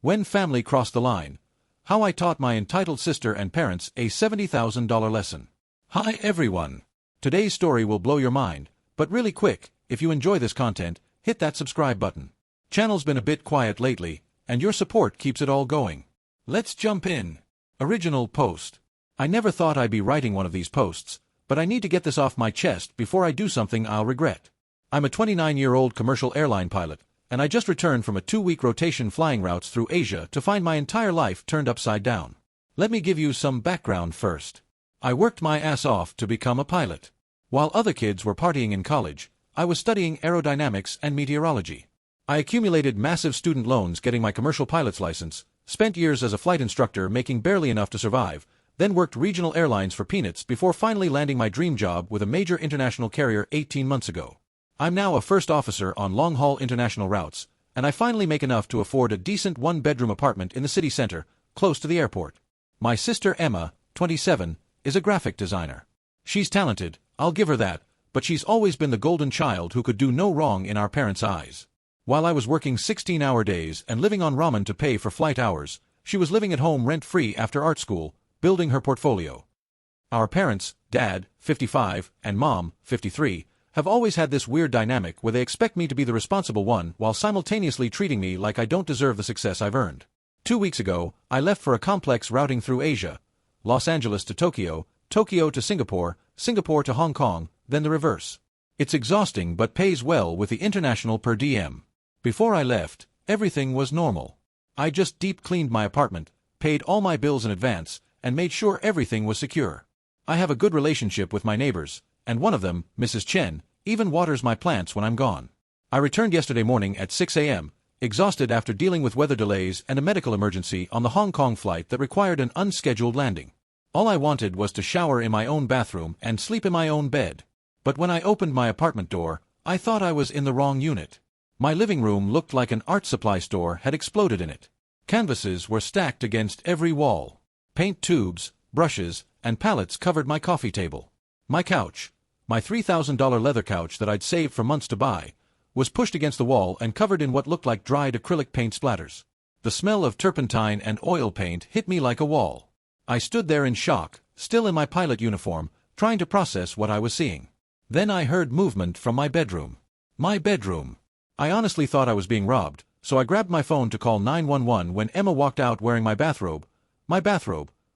When family crossed the line. How I taught my entitled sister and parents a $70,000 lesson. Hi everyone. Today's story will blow your mind, but really quick, if you enjoy this content, hit that subscribe button. Channel's been a bit quiet lately, and your support keeps it all going. Let's jump in. Original post. I never thought I'd be writing one of these posts, but I need to get this off my chest before I do something I'll regret. I'm a 29-year-old commercial airline pilot, and I just returned from a 2-week rotation flying routes through Asia to find my entire life turned upside down. Let me give you some background first. I worked my ass off to become a pilot. While other kids were partying in college, I was studying aerodynamics and meteorology. I accumulated massive student loans getting my commercial pilot's license, spent years as a flight instructor making barely enough to survive, then worked regional airlines for peanuts before finally landing my dream job with a major international carrier 18 months ago. I'm now a first officer on long-haul international routes, and I finally make enough to afford a decent one-bedroom apartment in the city center, close to the airport. My sister Emma, 27, is a graphic designer. She's talented, I'll give her that, but she's always been the golden child who could do no wrong in our parents' eyes. While I was working 16-hour days and living on ramen to pay for flight hours, she was living at home rent-free after art school, building her portfolio. Our parents, Dad, 55, and Mom, 53, have always had this weird dynamic where they expect me to be the responsible one while simultaneously treating me like I don't deserve the success I've earned. 2 weeks ago, I left for a complex routing through Asia, Los Angeles to Tokyo, Tokyo to Singapore, Singapore to Hong Kong, then the reverse. It's exhausting but pays well with the international per diem. Before I left, everything was normal. I just deep cleaned my apartment, paid all my bills in advance, and made sure everything was secure. I have a good relationship with my neighbors, and one of them, Mrs. Chen, even waters my plants when I'm gone. I returned yesterday morning at 6 a.m., exhausted after dealing with weather delays and a medical emergency on the Hong Kong flight that required an unscheduled landing. All I wanted was to shower in my own bathroom and sleep in my own bed. But when I opened my apartment door, I thought I was in the wrong unit. My living room looked like an art supply store had exploded in it. Canvases were stacked against every wall. Paint tubes, brushes, and palettes covered my coffee table. My couch, my $3,000 leather couch that I'd saved for months to buy, was pushed against the wall and covered in what looked like dried acrylic paint splatters. The smell of turpentine and oil paint hit me like a wall. I stood there in shock, still in my pilot uniform, trying to process what I was seeing. Then I heard movement from my bedroom. My bedroom. I honestly thought I was being robbed, so I grabbed my phone to call 911 when Emma walked out wearing my bathrobe,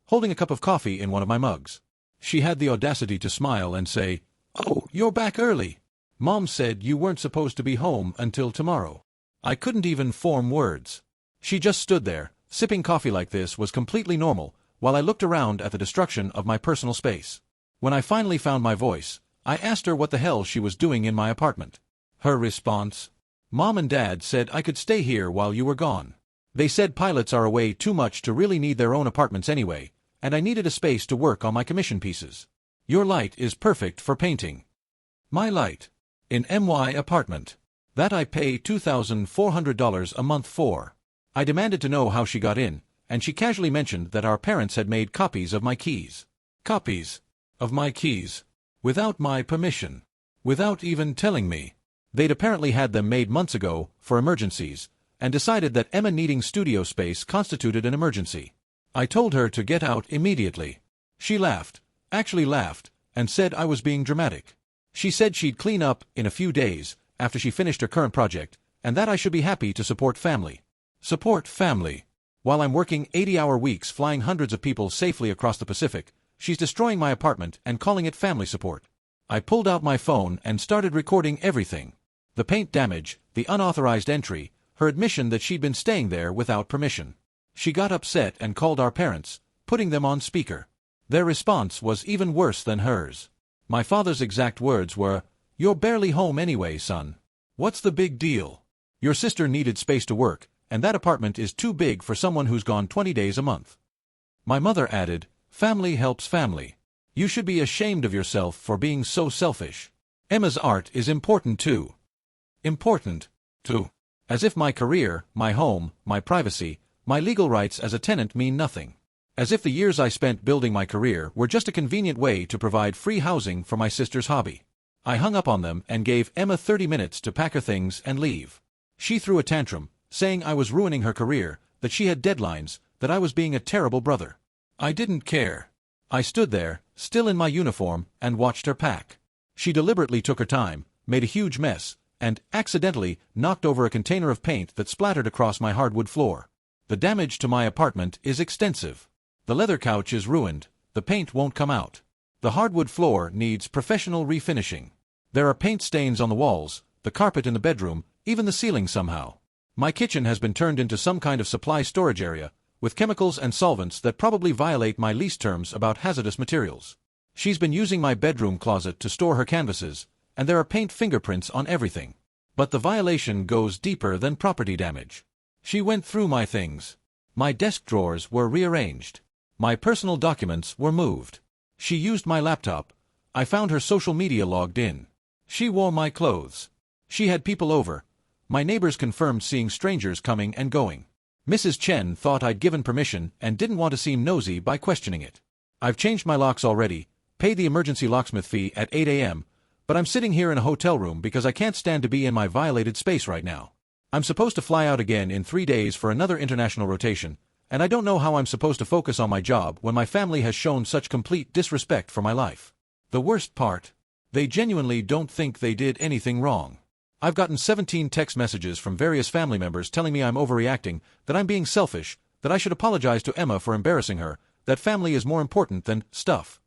holding a cup of coffee in one of my mugs. She had the audacity to smile and say, "Oh, you're back early. Mom said you weren't supposed to be home until tomorrow." I couldn't even form words. She just stood there, sipping coffee like this was completely normal, while I looked around at the destruction of my personal space. When I finally found my voice, I asked her what the hell she was doing in my apartment. Her response? "Mom and Dad said I could stay here while you were gone. They said pilots are away too much to really need their own apartments anyway, and I needed a space to work on my commission pieces. Your light is perfect for painting." My light. In my apartment. That I pay $2,400 a month for. I demanded to know how she got in, and she casually mentioned that our parents had made copies of my keys. Copies of my keys. Without my permission. Without even telling me. They'd apparently had them made months ago, for emergencies, and decided that Emma needing studio space constituted an emergency. I told her to get out immediately. She laughed, and said I was being dramatic. She said she'd clean up in a few days, after she finished her current project, and that I should be happy to support family. Support family. While I'm working 80-hour weeks flying hundreds of people safely across the Pacific, she's destroying my apartment and calling it family support. I pulled out my phone and started recording everything. The paint damage, the unauthorized entry, her admission that she'd been staying there without permission. She got upset and called our parents, putting them on speaker. Their response was even worse than hers. My father's exact words were, "You're barely home anyway, son. What's the big deal? Your sister needed space to work, and that apartment is too big for someone who's gone 20 days a month." My mother added, "Family helps family. You should be ashamed of yourself for being so selfish. Emma's art is important too." Important, too. As if my career, my home, my privacy, my legal rights as a tenant mean nothing. As if the years I spent building my career were just a convenient way to provide free housing for my sister's hobby. I hung up on them and gave Emma 30 minutes to pack her things and leave. She threw a tantrum, saying I was ruining her career, that she had deadlines, that I was being a terrible brother. I didn't care. I stood there, still in my uniform, and watched her pack. She deliberately took her time, made a huge mess, and, accidentally, knocked over a container of paint that splattered across my hardwood floor. The damage to my apartment is extensive. The leather couch is ruined, the paint won't come out. The hardwood floor needs professional refinishing. There are paint stains on the walls, the carpet in the bedroom, even the ceiling somehow. My kitchen has been turned into some kind of supply storage area, with chemicals and solvents that probably violate my lease terms about hazardous materials. She's been using my bedroom closet to store her canvases, and there are paint fingerprints on everything. But the violation goes deeper than property damage. She went through my things. My desk drawers were rearranged. My personal documents were moved. She used my laptop. I found her social media logged in. She wore my clothes. She had people over. My neighbors confirmed seeing strangers coming and going. Mrs. Chen thought I'd given permission and didn't want to seem nosy by questioning it. I've changed my locks already, paid the emergency locksmith fee at 8 a.m., but I'm sitting here in a hotel room because I can't stand to be in my violated space right now. I'm supposed to fly out again in 3 days for another international rotation, and I don't know how I'm supposed to focus on my job when my family has shown such complete disrespect for my life. The worst part? They genuinely don't think they did anything wrong. I've gotten 17 text messages from various family members telling me I'm overreacting, that I'm being selfish, that I should apologize to Emma for embarrassing her, that family is more important than stuff.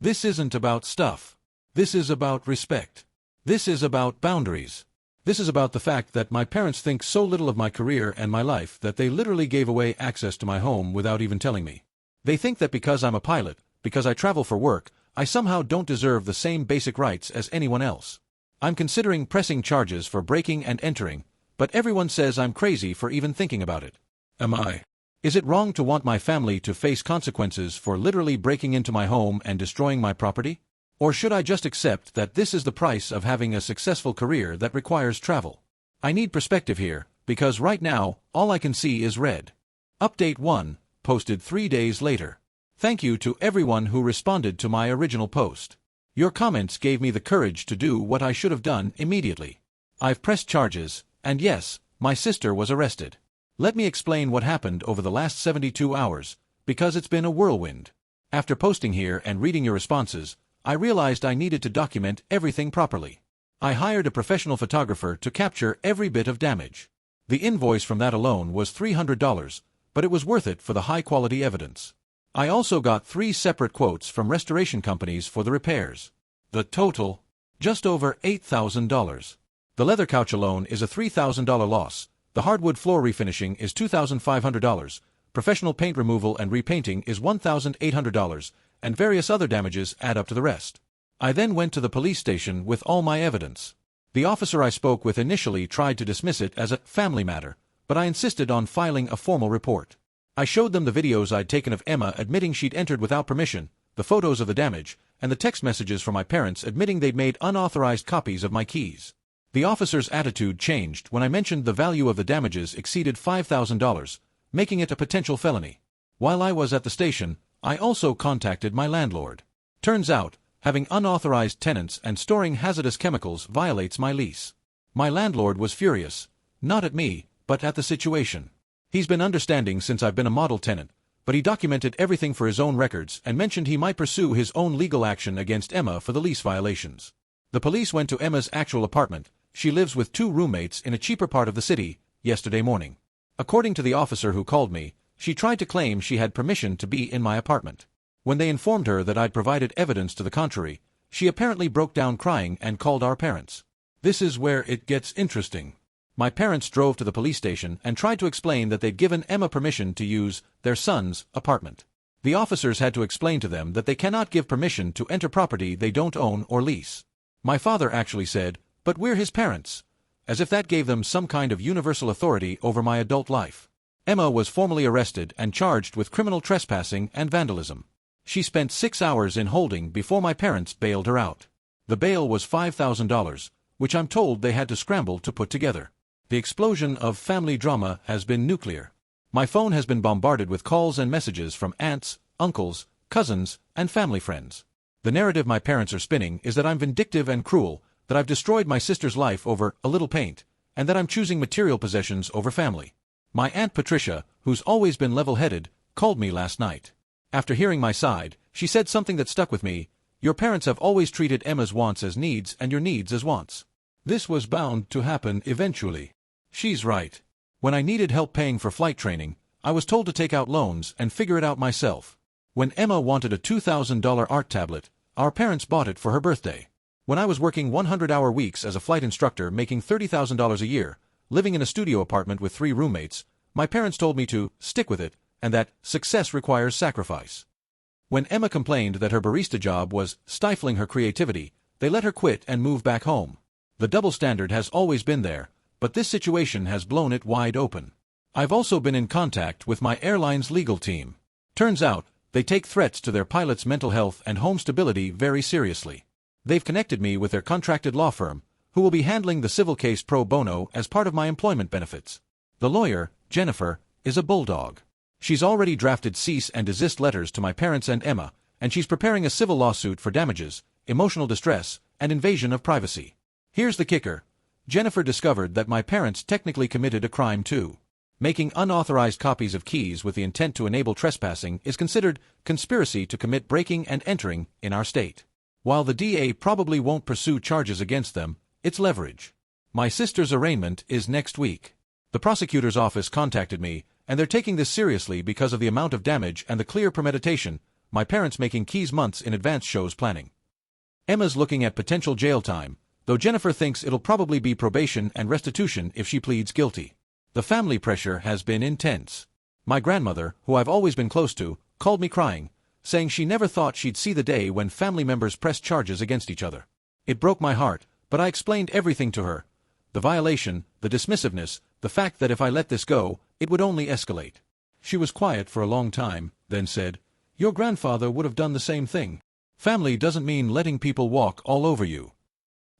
This isn't about stuff. This is about respect. This is about boundaries. This is about the fact that my parents think so little of my career and my life that they literally gave away access to my home without even telling me. They think that because I'm a pilot, because I travel for work, I somehow don't deserve the same basic rights as anyone else. I'm considering pressing charges for breaking and entering, but everyone says I'm crazy for even thinking about it. Am I? Is it wrong to want my family to face consequences for literally breaking into my home and destroying my property? Or should I just accept that this is the price of having a successful career that requires travel? I need perspective here, because right now, all I can see is red. Update 1, posted 3 days later. Thank you to everyone who responded to my original post. Your comments gave me the courage to do what I should have done immediately. I've pressed charges, and yes, my sister was arrested. Let me explain what happened over the last 72 hours, because it's been a whirlwind. After posting here and reading your responses, I realized I needed to document everything properly. I hired a professional photographer to capture every bit of damage. The invoice from that alone was $300, but it was worth it for the high-quality evidence. I also got 3 separate quotes from restoration companies for the repairs. The total? Just over $8,000. The leather couch alone is a $3,000 loss, the hardwood floor refinishing is $2,500, professional paint removal and repainting is $1,800, and various other damages add up to the rest. I then went to the police station with all my evidence. The officer I spoke with initially tried to dismiss it as a family matter, but I insisted on filing a formal report. I showed them the videos I'd taken of Emma admitting she'd entered without permission, the photos of the damage, and the text messages from my parents admitting they'd made unauthorized copies of my keys. The officer's attitude changed when I mentioned the value of the damages exceeded $5,000, making it a potential felony. While I was at the station, I also contacted my landlord. Turns out, having unauthorized tenants and storing hazardous chemicals violates my lease. My landlord was furious, not at me, but at the situation. He's been understanding since I've been a model tenant, but he documented everything for his own records and mentioned he might pursue his own legal action against Emma for the lease violations. The police went to Emma's actual apartment. She lives with 2 roommates in a cheaper part of the city, yesterday morning. According to the officer who called me, she tried to claim she had permission to be in my apartment. When they informed her that I'd provided evidence to the contrary, she apparently broke down crying and called our parents. This is where it gets interesting. My parents drove to the police station and tried to explain that they'd given Emma permission to use their son's apartment. The officers had to explain to them that they cannot give permission to enter property they don't own or lease. My father actually said, "But we're his parents," as if that gave them some kind of universal authority over my adult life. Emma was formally arrested and charged with criminal trespassing and vandalism. She spent 6 hours in holding before my parents bailed her out. The bail was $5,000, which I'm told they had to scramble to put together. The explosion of family drama has been nuclear. My phone has been bombarded with calls and messages from aunts, uncles, cousins, and family friends. The narrative my parents are spinning is that I'm vindictive and cruel, that I've destroyed my sister's life over a little paint, and that I'm choosing material possessions over family. My Aunt Patricia, who's always been level-headed, called me last night. After hearing my side, she said something that stuck with me. Your parents have always treated Emma's wants as needs and your needs as wants. This was bound to happen eventually. She's right. When I needed help paying for flight training, I was told to take out loans and figure it out myself. When Emma wanted a $2,000 art tablet, our parents bought it for her birthday. When I was working 100-hour weeks as a flight instructor making $30,000 a year, living in a studio apartment with 3 roommates, my parents told me to stick with it and that success requires sacrifice. When Emma complained that her barista job was stifling her creativity, they let her quit and move back home. The double standard has always been there, but this situation has blown it wide open. I've also been in contact with my airline's legal team. Turns out, they take threats to their pilots' mental health and home stability very seriously. They've connected me with their contracted law firm, who will be handling the civil case pro bono as part of my employment benefits. The lawyer, Jennifer, is a bulldog. She's already drafted cease and desist letters to my parents and Emma, and she's preparing a civil lawsuit for damages, emotional distress, and invasion of privacy. Here's the kicker. Jennifer discovered that my parents technically committed a crime too. Making unauthorized copies of keys with the intent to enable trespassing is considered conspiracy to commit breaking and entering in our state. While the DA probably won't pursue charges against them, it's leverage. My sister's arraignment is next week. The prosecutor's office contacted me, and they're taking this seriously because of the amount of damage and the clear premeditation. My parents making keys months in advance shows planning. Emma's looking at potential jail time, though Jennifer thinks it'll probably be probation and restitution if she pleads guilty. The family pressure has been intense. My grandmother, who I've always been close to, called me crying, saying she never thought she'd see the day when family members pressed charges against each other. It broke my heart, but I explained everything to her. The violation, the dismissiveness, the fact that if I let this go, it would only escalate. She was quiet for a long time, then said, "Your grandfather would have done the same thing. Family doesn't mean letting people walk all over you."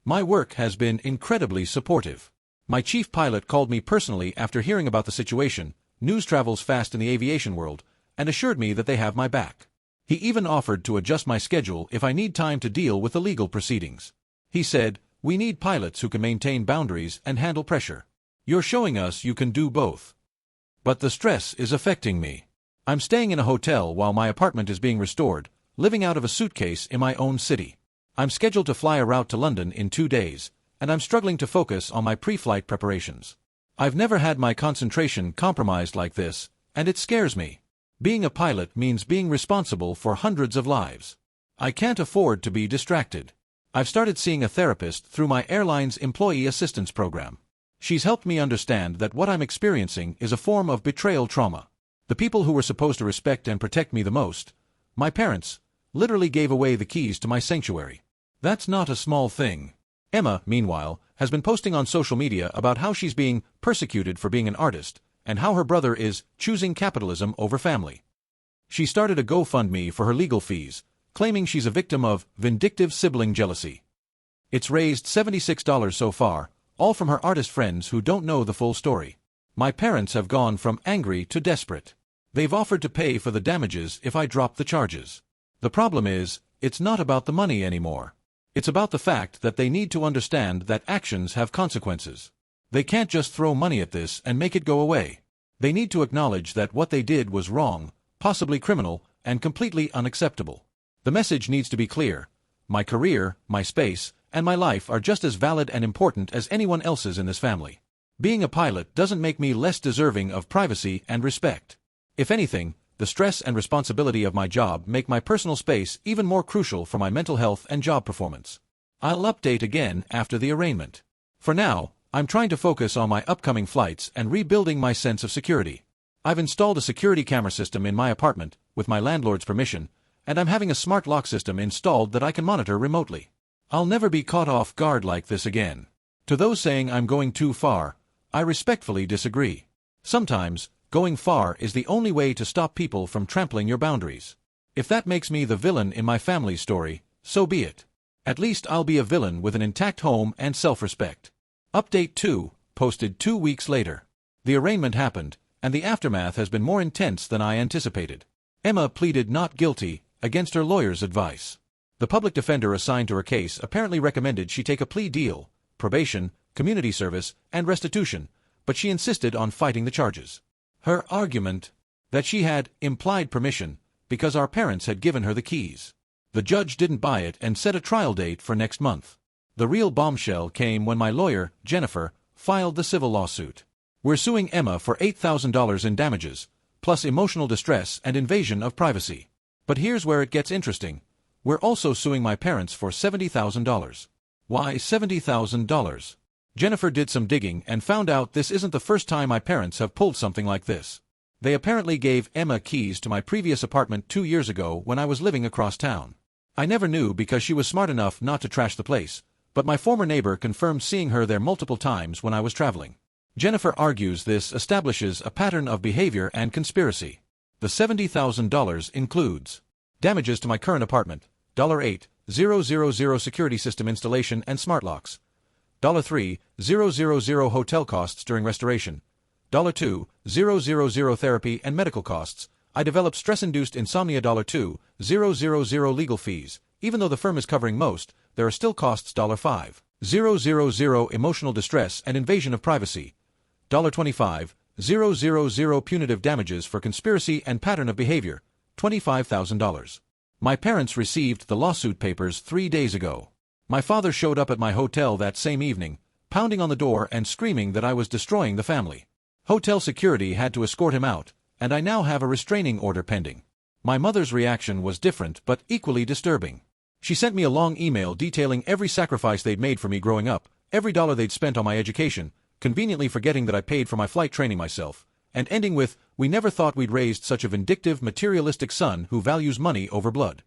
My work has been incredibly supportive. My chief pilot called me personally after hearing about the situation. News travels fast in the aviation world, and assured me that they have my back. He even offered to adjust my schedule if I need time to deal with the legal proceedings. He said, "We need pilots who can maintain boundaries and handle pressure. You're showing us you can do both." But the stress is affecting me. I'm staying in a hotel while my apartment is being restored, living out of a suitcase in my own city. I'm scheduled to fly a route to London in 2 days, and I'm struggling to focus on my pre-flight preparations. I've never had my concentration compromised like this, and it scares me. Being a pilot means being responsible for hundreds of lives. I can't afford to be distracted. I've started seeing a therapist through my airline's employee assistance program. She's helped me understand that what I'm experiencing is a form of betrayal trauma. The people who were supposed to respect and protect me the most, my parents, literally gave away the keys to my sanctuary. That's not a small thing. Emma, meanwhile, has been posting on social media about how she's being persecuted for being an artist, and how her brother is choosing capitalism over family. She started a GoFundMe for her legal fees, claiming she's a victim of vindictive sibling jealousy. It's raised $76 so far, all from her artist friends who don't know the full story. My parents have gone from angry to desperate. They've offered to pay for the damages if I drop the charges. The problem is, it's not about the money anymore. It's about the fact that they need to understand that actions have consequences. They can't just throw money at this and make it go away. They need to acknowledge that what they did was wrong, possibly criminal, and completely unacceptable. The message needs to be clear. My career, my space, and my life are just as valid and important as anyone else's in this family. Being a pilot doesn't make me less deserving of privacy and respect. If anything, the stress and responsibility of my job make my personal space even more crucial for my mental health and job performance. I'll update again after the arraignment. For now, I'm trying to focus on my upcoming flights and rebuilding my sense of security. I've installed a security camera system in my apartment, with my landlord's permission, and I'm having a smart lock system installed that I can monitor remotely. I'll never be caught off guard like this again. To those saying I'm going too far, I respectfully disagree. Sometimes, going far is the only way to stop people from trampling your boundaries. If that makes me the villain in my family's story, so be it. At least I'll be a villain with an intact home and self-respect. Update 2, posted 2 weeks later. The arraignment happened, and the aftermath has been more intense than I anticipated. Emma pleaded not guilty, against her lawyer's advice. The public defender assigned to her case apparently recommended she take a plea deal, probation, community service, and restitution, but she insisted on fighting the charges. Her argument that she had implied permission because our parents had given her the keys. The judge didn't buy it and set a trial date for next month. The real bombshell came when my lawyer, Jennifer, filed the civil lawsuit. We're suing Emma for $8,000 in damages, plus emotional distress and invasion of privacy. But here's where it gets interesting. We're also suing my parents for $70,000. Why $70,000? Jennifer did some digging and found out this isn't the first time my parents have pulled something like this. They apparently gave Emma keys to my previous apartment 2 years ago when I was living across town. I never knew because she was smart enough not to trash the place, but my former neighbor confirmed seeing her there multiple times when I was traveling. Jennifer argues this establishes a pattern of behavior and conspiracy. The $70,000 includes damages to my current apartment, $8,000 security system installation and smart locks, $3,000 hotel costs during restoration, $2,000 therapy and medical costs. I developed stress-induced insomnia, $2,000 legal fees. Even though the firm is covering most, there are still costs, $5,000 emotional distress and invasion of privacy, $25,000 punitive damages for conspiracy and pattern of behavior, $25,000. My parents received the lawsuit papers 3 days ago. My father showed up at my hotel that same evening, pounding on the door and screaming that I was destroying the family. Hotel security had to escort him out, and I now have a restraining order pending. My mother's reaction was different but equally disturbing. She sent me a long email detailing every sacrifice they'd made for me growing up, every dollar they'd spent on my education, conveniently forgetting that I paid for my flight training myself, and ending with, "We never thought we'd raised such a vindictive, materialistic son who values money over blood."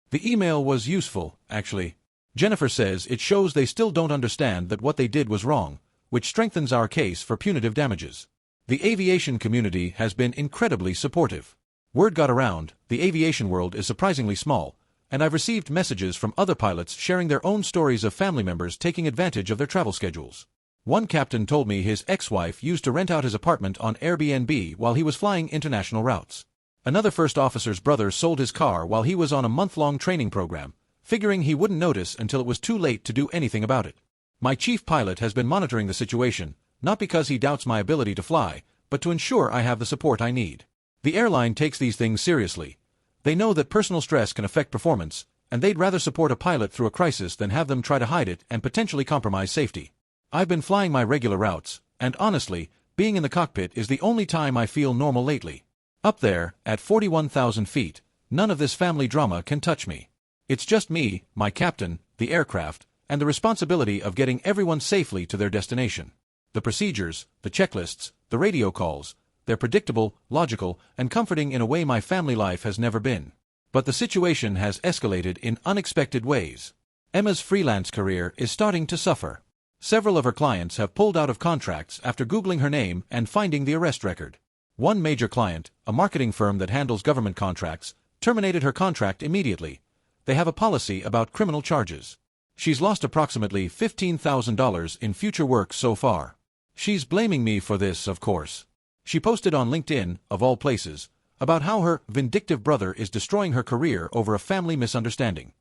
The email was useful, actually. Jennifer says it shows they still don't understand that what they did was wrong, which strengthens our case for punitive damages. The aviation community has been incredibly supportive. Word got around, the aviation world is surprisingly small, and I've received messages from other pilots sharing their own stories of family members taking advantage of their travel schedules. One captain told me his ex-wife used to rent out his apartment on Airbnb while he was flying international routes. Another first officer's brother sold his car while he was on a month-long training program, figuring he wouldn't notice until it was too late to do anything about it. My chief pilot has been monitoring the situation, not because he doubts my ability to fly, but to ensure I have the support I need. The airline takes these things seriously. They know that personal stress can affect performance, and they'd rather support a pilot through a crisis than have them try to hide it and potentially compromise safety. I've been flying my regular routes, and honestly, being in the cockpit is the only time I feel normal lately. Up there, at 41,000 feet, none of this family drama can touch me. It's just me, my captain, the aircraft, and the responsibility of getting everyone safely to their destination. The procedures, the checklists, the radio calls, they're predictable, logical, and comforting in a way my family life has never been. But the situation has escalated in unexpected ways. Emma's freelance career is starting to suffer. Several of her clients have pulled out of contracts after Googling her name and finding the arrest record. One major client, a marketing firm that handles government contracts, terminated her contract immediately. They have a policy about criminal charges. She's lost approximately $15,000 in future work so far. She's blaming me for this, of course. She posted on LinkedIn, of all places, about how her vindictive brother is destroying her career over a family misunderstanding.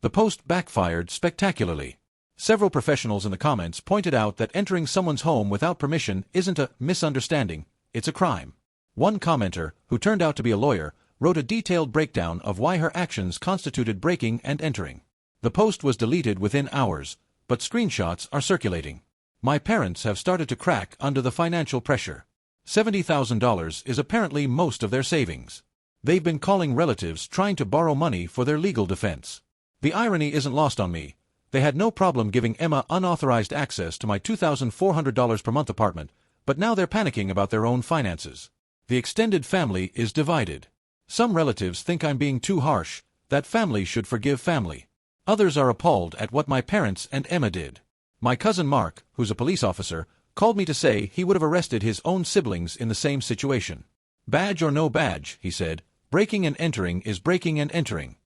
The post backfired spectacularly. Several professionals in the comments pointed out that entering someone's home without permission isn't a misunderstanding, it's a crime. One commenter, who turned out to be a lawyer, wrote a detailed breakdown of why her actions constituted breaking and entering. The post was deleted within hours, but screenshots are circulating. My parents have started to crack under the financial pressure. $70,000 is apparently most of their savings. They've been calling relatives trying to borrow money for their legal defense. The irony isn't lost on me. They had no problem giving Emma unauthorized access to my $2,400 per month apartment, but now they're panicking about their own finances. The extended family is divided. Some relatives think I'm being too harsh, that family should forgive family. Others are appalled at what my parents and Emma did. My cousin Mark, who's a police officer, called me to say he would have arrested his own siblings in the same situation. Badge or no badge, he said, breaking and entering is breaking and entering.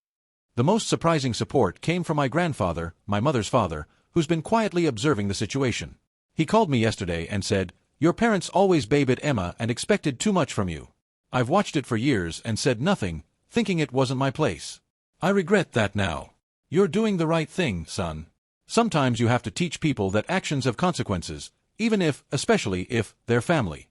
The most surprising support came from my grandfather, my mother's father, who's been quietly observing the situation. He called me yesterday and said, "Your parents always babed Emma and expected too much from you. I've watched it for years and said nothing, thinking it wasn't my place. I regret that now. You're doing the right thing, son. Sometimes you have to teach people that actions have consequences, especially if, they're family.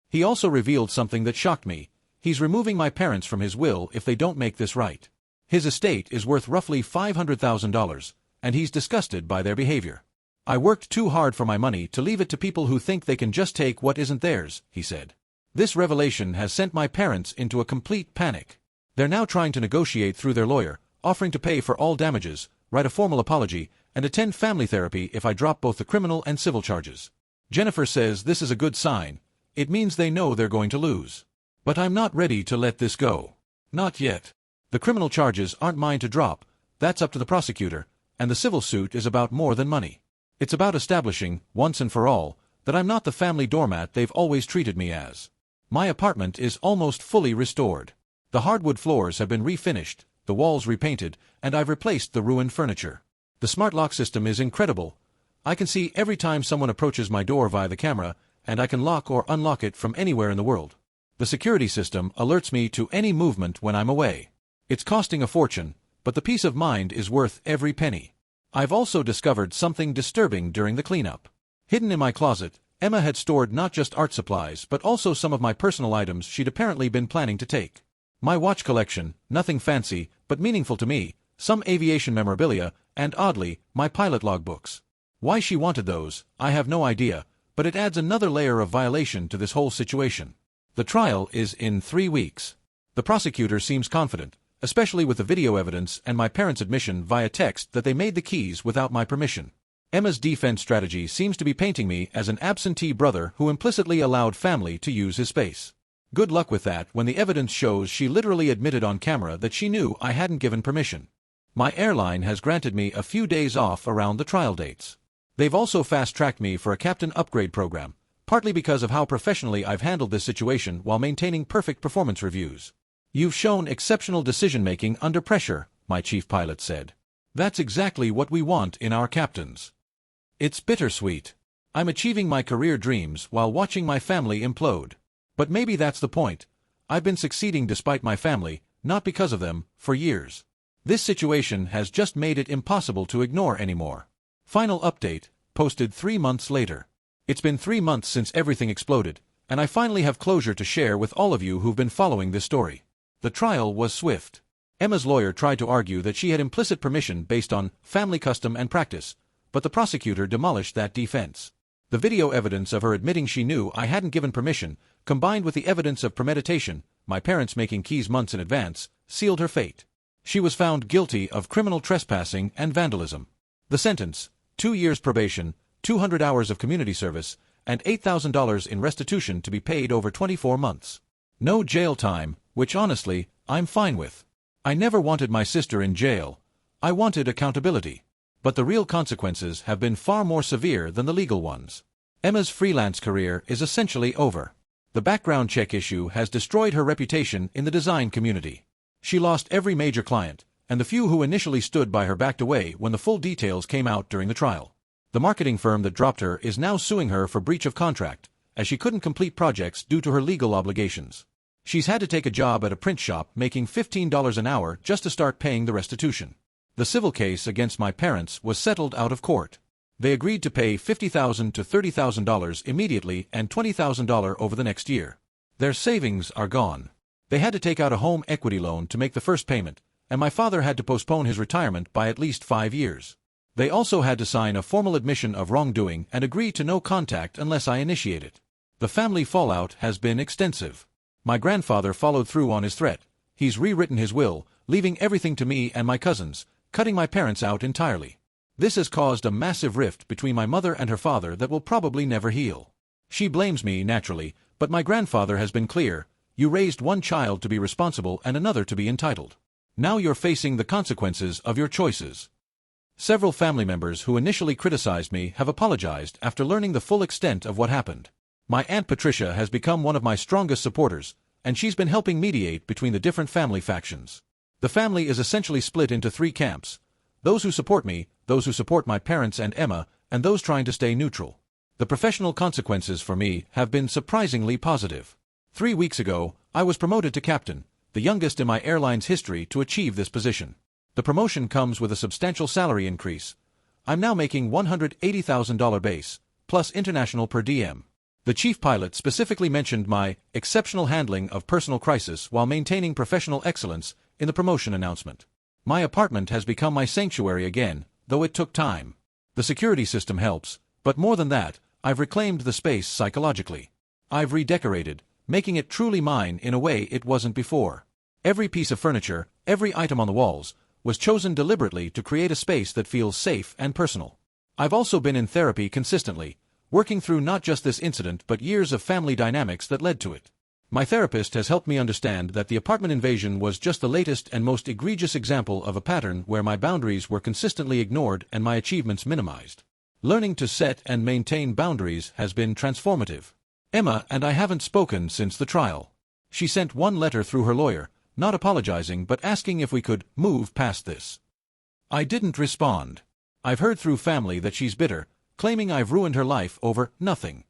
He also revealed something that shocked me. He's removing my parents from his will if they don't make this right. His estate is worth roughly $500,000, and he's disgusted by their behavior. I worked too hard for my money to leave it to people who think they can just take what isn't theirs, he said. This revelation has sent my parents into a complete panic. They're now trying to negotiate through their lawyer, offering to pay for all damages, write a formal apology, and attend family therapy if I drop both the criminal and civil charges. Jennifer says this is a good sign. It means they know they're going to lose. But I'm not ready to let this go. Not yet. The criminal charges aren't mine to drop, that's up to the prosecutor, and the civil suit is about more than money. It's about establishing, once and for all, that I'm not the family doormat they've always treated me as. My apartment is almost fully restored. The hardwood floors have been refinished, the walls repainted, and I've replaced the ruined furniture. The smart lock system is incredible. I can see every time someone approaches my door via the camera, and I can lock or unlock it from anywhere in the world. The security system alerts me to any movement when I'm away. It's costing a fortune, but the peace of mind is worth every penny. I've also discovered something disturbing during the cleanup. Hidden in my closet, Emma had stored not just art supplies but also some of my personal items she'd apparently been planning to take. My watch collection, nothing fancy, but meaningful to me, some aviation memorabilia, and oddly, my pilot logbooks. Why she wanted those, I have no idea, but it adds another layer of violation to this whole situation. The trial is in 3 weeks. The prosecutor seems confident, especially with the video evidence and my parents' admission via text that they made the keys without my permission. Emma's defense strategy seems to be painting me as an absentee brother who implicitly allowed family to use his space. Good luck with that when the evidence shows she literally admitted on camera that she knew I hadn't given permission. My airline has granted me a few days off around the trial dates. They've also fast-tracked me for a captain upgrade program, partly because of how professionally I've handled this situation while maintaining perfect performance reviews. You've shown exceptional decision-making under pressure, my chief pilot said. That's exactly what we want in our captains. It's bittersweet. I'm achieving my career dreams while watching my family implode. But maybe that's the point. I've been succeeding despite my family, not because of them, for years. This situation has just made it impossible to ignore anymore. Final update, posted 3 months later. It's been 3 months since everything exploded, and I finally have closure to share with all of you who've been following this story. The trial was swift. Emma's lawyer tried to argue that she had implicit permission based on family custom and practice, but the prosecutor demolished that defense. The video evidence of her admitting she knew I hadn't given permission, combined with the evidence of premeditation, my parents making keys months in advance, sealed her fate. She was found guilty of criminal trespassing and vandalism. The sentence, 2 years probation, 200 hours of community service, and $8,000 in restitution to be paid over 24 months. No jail time, which honestly, I'm fine with. I never wanted my sister in jail. I wanted accountability. But the real consequences have been far more severe than the legal ones. Emma's freelance career is essentially over. The background check issue has destroyed her reputation in the design community. She lost every major client, and the few who initially stood by her backed away when the full details came out during the trial. The marketing firm that dropped her is now suing her for breach of contract, as she couldn't complete projects due to her legal obligations. She's had to take a job at a print shop making $15 an hour just to start paying the restitution. The civil case against my parents was settled out of court. They agreed to pay $50,000 to $30,000 immediately and $20,000 over the next year. Their savings are gone. They had to take out a home equity loan to make the first payment, and my father had to postpone his retirement by at least 5 years. They also had to sign a formal admission of wrongdoing and agree to no contact unless I initiate it. The family fallout has been extensive. My grandfather followed through on his threat. He's rewritten his will, leaving everything to me and my cousins, cutting my parents out entirely. This has caused a massive rift between my mother and her father that will probably never heal. She blames me, naturally, but my grandfather has been clear. You raised one child to be responsible and another to be entitled. Now you're facing the consequences of your choices. Several family members who initially criticized me have apologized after learning the full extent of what happened. My Aunt Patricia has become one of my strongest supporters, and she's been helping mediate between the different family factions. The family is essentially split into 3 camps: those who support me, those who support my parents and Emma, and those trying to stay neutral. The professional consequences for me have been surprisingly positive. 3 weeks ago, I was promoted to captain, the youngest in my airline's history to achieve this position. The promotion comes with a substantial salary increase. I'm now making $180,000 base, plus international per diem. The chief pilot specifically mentioned my exceptional handling of personal crisis while maintaining professional excellence in the promotion announcement. My apartment has become my sanctuary again, though it took time. The security system helps, but more than that, I've reclaimed the space psychologically. I've redecorated, making it truly mine in a way it wasn't before. Every piece of furniture, every item on the walls, was chosen deliberately to create a space that feels safe and personal. I've also been in therapy consistently, working through not just this incident but years of family dynamics that led to it. My therapist has helped me understand that the apartment invasion was just the latest and most egregious example of a pattern where my boundaries were consistently ignored and my achievements minimized. Learning to set and maintain boundaries has been transformative. Emma and I haven't spoken since the trial. She sent one letter through her lawyer, not apologizing but asking if we could move past this. I didn't respond. I've heard through family that she's bitter, claiming I've ruined her life over nothing.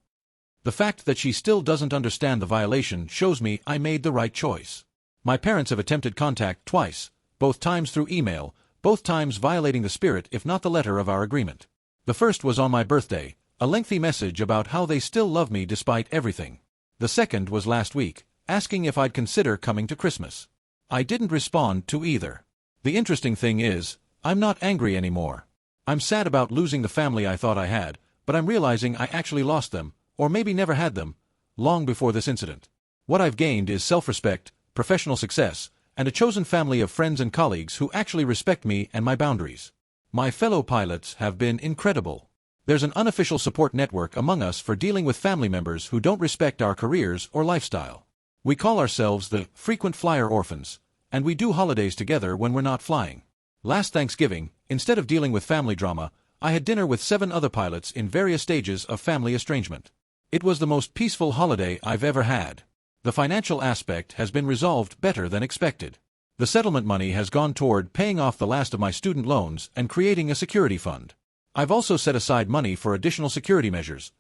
The fact that she still doesn't understand the violation shows me I made the right choice. My parents have attempted contact twice, both times through email, both times violating the spirit if not the letter of our agreement. The first was on my birthday, a lengthy message about how they still love me despite everything. The second was last week, asking if I'd consider coming to Christmas. I didn't respond to either. The interesting thing is, I'm not angry anymore. I'm sad about losing the family I thought I had, but I'm realizing I actually lost them, or maybe never had them, long before this incident. What I've gained is self-respect, professional success, and a chosen family of friends and colleagues who actually respect me and my boundaries. My fellow pilots have been incredible. There's an unofficial support network among us for dealing with family members who don't respect our careers or lifestyle. We call ourselves the frequent flyer orphans, and we do holidays together when we're not flying. Last Thanksgiving, instead of dealing with family drama, I had dinner with 7 other pilots in various stages of family estrangement. It was the most peaceful holiday I've ever had. The financial aspect has been resolved better than expected. The settlement money has gone toward paying off the last of my student loans and creating a security fund. I've also set aside money for additional security measures.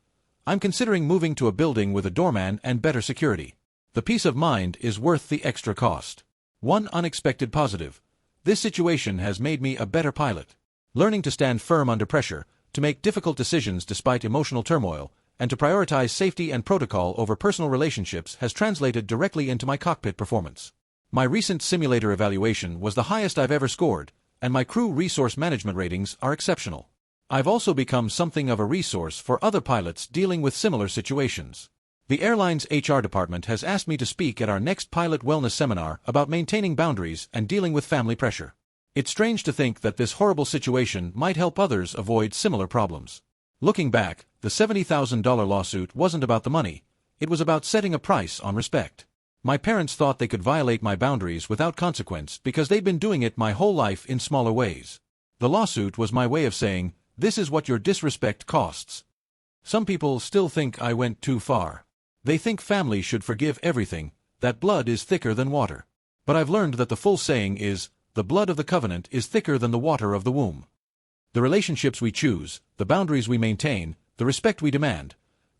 I'm considering moving to a building with a doorman and better security. The peace of mind is worth the extra cost. One unexpected positive. This situation has made me a better pilot. Learning to stand firm under pressure, to make difficult decisions despite emotional turmoil, and to prioritize safety and protocol over personal relationships has translated directly into my cockpit performance. My recent simulator evaluation was the highest I've ever scored, and my crew resource management ratings are exceptional. I've also become something of a resource for other pilots dealing with similar situations. The airline's HR department has asked me to speak at our next pilot wellness seminar about maintaining boundaries and dealing with family pressure. It's strange to think that this horrible situation might help others avoid similar problems. Looking back, the $70,000 lawsuit wasn't about the money, it was about setting a price on respect. My parents thought they could violate my boundaries without consequence because they'd been doing it my whole life in smaller ways. The lawsuit was my way of saying, this is what your disrespect costs. Some people still think I went too far. They think family should forgive everything, that blood is thicker than water. But I've learned that the full saying is, the blood of the covenant is thicker than the water of the womb. The relationships we choose, the boundaries we maintain, the respect we demand,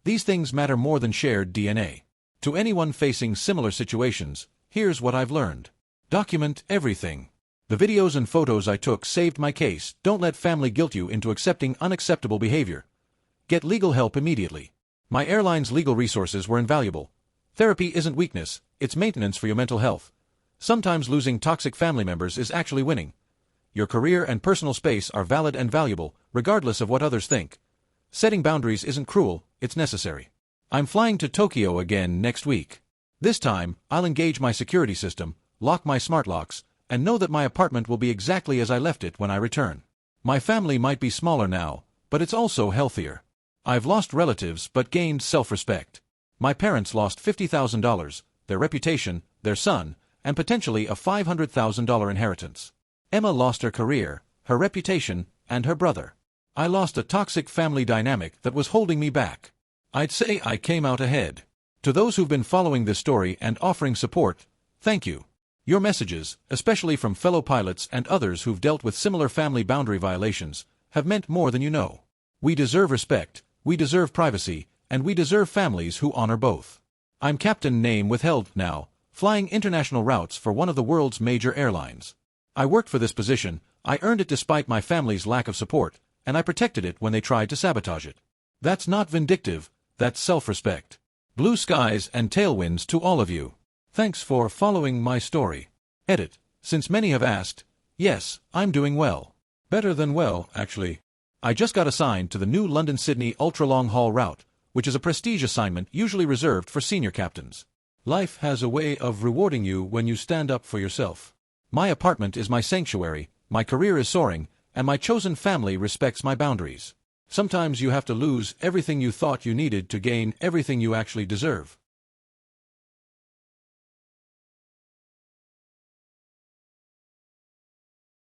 these things matter more than shared DNA. To anyone facing similar situations, here's what I've learned. Document everything. The videos and photos I took saved my case. Don't let family guilt you into accepting unacceptable behavior. Get legal help immediately. My airline's legal resources were invaluable. Therapy isn't weakness, it's maintenance for your mental health. Sometimes losing toxic family members is actually winning. Your career and personal space are valid and valuable, regardless of what others think. Setting boundaries isn't cruel, it's necessary. I'm flying to Tokyo again next week. This time, I'll engage my security system, lock my smart locks, and know that my apartment will be exactly as I left it when I return. My family might be smaller now, but it's also healthier. I've lost relatives but gained self-respect. My parents lost $50,000, their reputation, their son, and potentially a $500,000 inheritance. Emma lost her career, her reputation, and her brother. I lost a toxic family dynamic that was holding me back. I'd say I came out ahead. To those who've been following this story and offering support, thank you. Your messages, especially from fellow pilots and others who've dealt with similar family boundary violations, have meant more than you know. We deserve respect, we deserve privacy, and we deserve families who honor both. I'm captain name withheld now, flying international routes for one of the world's major airlines. I worked for this position, I earned it despite my family's lack of support, and I protected it when they tried to sabotage it. That's not vindictive, that's self-respect. Blue skies and tailwinds to all of you. Thanks for following my story. Edit. Since many have asked, yes, I'm doing well. Better than well, actually. I just got assigned to the new London-Sydney ultra-long-haul route, which is a prestige assignment usually reserved for senior captains. Life has a way of rewarding you when you stand up for yourself. My apartment is my sanctuary, my career is soaring, and my chosen family respects my boundaries. Sometimes you have to lose everything you thought you needed to gain everything you actually deserve.